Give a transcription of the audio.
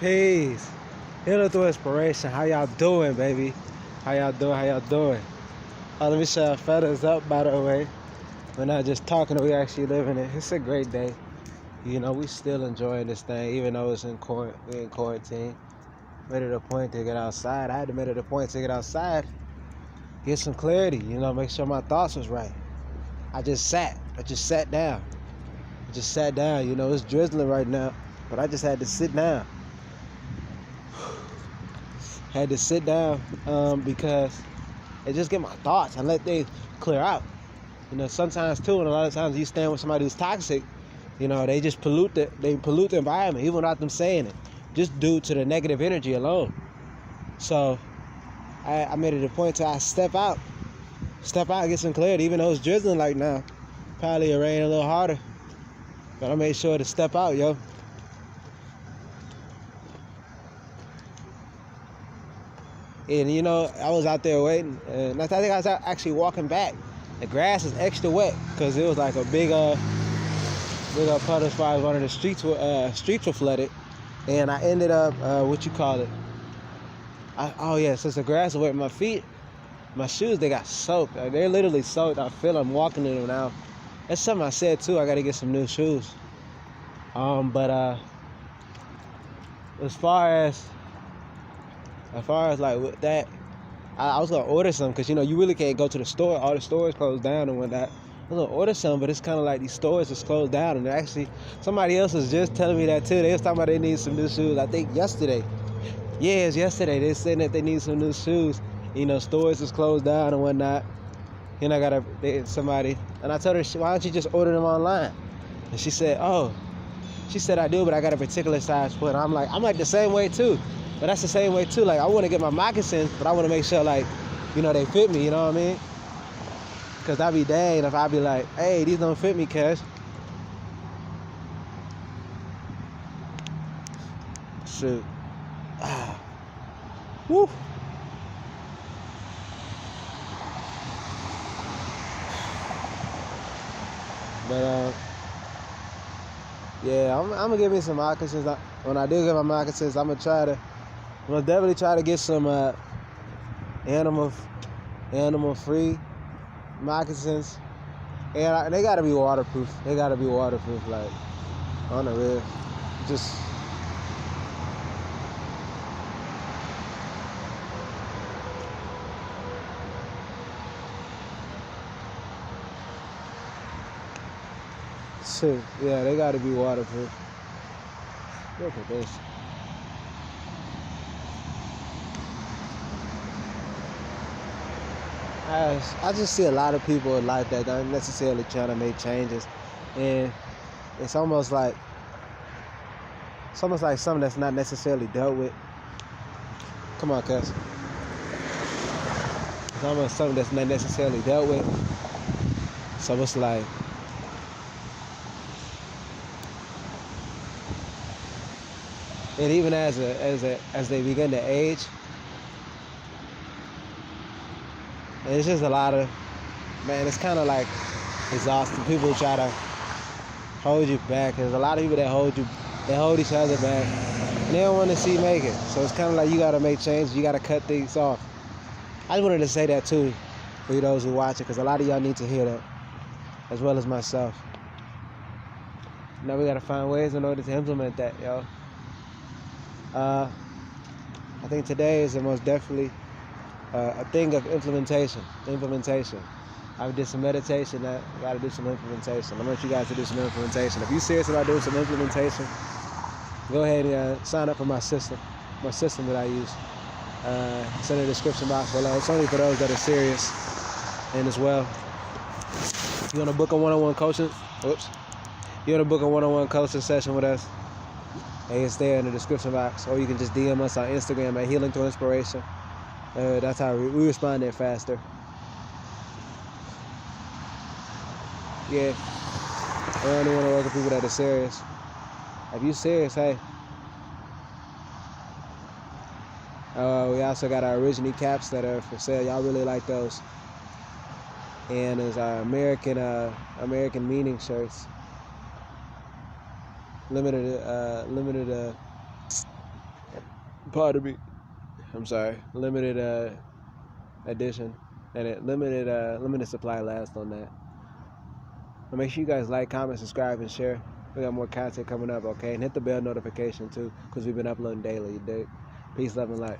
Peace. Healing through inspiration. How y'all doing, baby? How y'all doing? How y'all doing? Let me show feathers up, by the way. We're not just talking, we actually living it. It's a great day. You know, we still enjoying this thing, even though it's we're in quarantine. Made it a point to get outside. I had to make it a point to get outside, get some clarity, you know, make sure my thoughts was right. I just sat down. You know, it's drizzling right now, but I just had to sit down. Had to sit down because it just get my thoughts and let things clear out. You know, sometimes too, and a lot of times you stand with somebody who's toxic, you know, they just pollute the environment, even without them saying it, just due to the negative energy alone. So I made it a point to step out and get some clarity, even though it's drizzling like now. Probably it'll rain a little harder, but I made sure to step out, yo. And you know, I was out there waiting, and I think I was actually walking back. The grass is extra wet because it was like a big puddle as far as one of the streets were flooded, and I ended up since the grass was wet, my feet, my shoes, they got soaked. Like, they're literally soaked. I feel I'm walking in them now. That's something I said too. I got to get some new shoes. But as far as like with that, I was gonna order some because you know you really can't go to the store. All the stores closed down and whatnot. I was gonna order some, but it's kind of like these stores is closed down. And actually, somebody else was just telling me that too. They was talking about they need some new shoes. I think yesterday. Yeah, it's yesterday. They said that they need some new shoes. You know, stores is closed down and whatnot. And I got somebody, and I told her, why don't you just order them online? And she said, I do, but I got a particular size foot. I'm like the same way too. But that's the same way too. Like, I want to get my moccasins, but I want to make sure, like, you know, they fit me. You know what I mean? Because I'd be dang if I'd be like, hey, these don't fit me, cuz. Shoot. Woo. But yeah, I'm gonna give me some moccasins. When I do get my moccasins, I'm gonna definitely try to get some animal-free moccasins, and they gotta be waterproof. Like, on the real. Just shit. Yeah, they gotta be waterproof. Look at this. I just see a lot of people in life that don't necessarily trying to make changes, and it's almost like something that's not necessarily dealt with. Come on, cuz. It's almost something that's not necessarily dealt with. So it's like, and even as they begin to age, and it's just a lot of, man, it's kind of like exhausting. People try to hold you back. There's a lot of people that hold each other back, and they don't want to see you make it. So it's kind of like you got to make changes. You got to cut things off. I just wanted to say that too, for those who watch it, because a lot of y'all need to hear that, as well as myself. Now we got to find ways in order to implement that, yo. I think today is the most definitely a thing of implementation. I did some meditation. I got to do some implementation. I want you guys to do some implementation. If you're serious about doing some implementation, go ahead and sign up for my system that I use. It's in the description box below. It's only for those that are serious. And as well, you want to book a one-on-one coaching? You want to book a one-on-one coaching session with us? Hey, it's there in the description box, or you can just DM us on Instagram at healingthroughinspiration. That's how we respond there faster. Yeah, I only want to work with people that are serious. If you serious, hey. We also got our original caps that are for sale. Y'all really like those. And there's our American meaning shirts. Limited Pardon me. I'm sorry. Limited edition and limited supply last on that. But make sure you guys like, comment, subscribe, and share. We got more content coming up, okay? And hit the bell notification too, because we've been uploading daily, you dig? Peace, love, and light.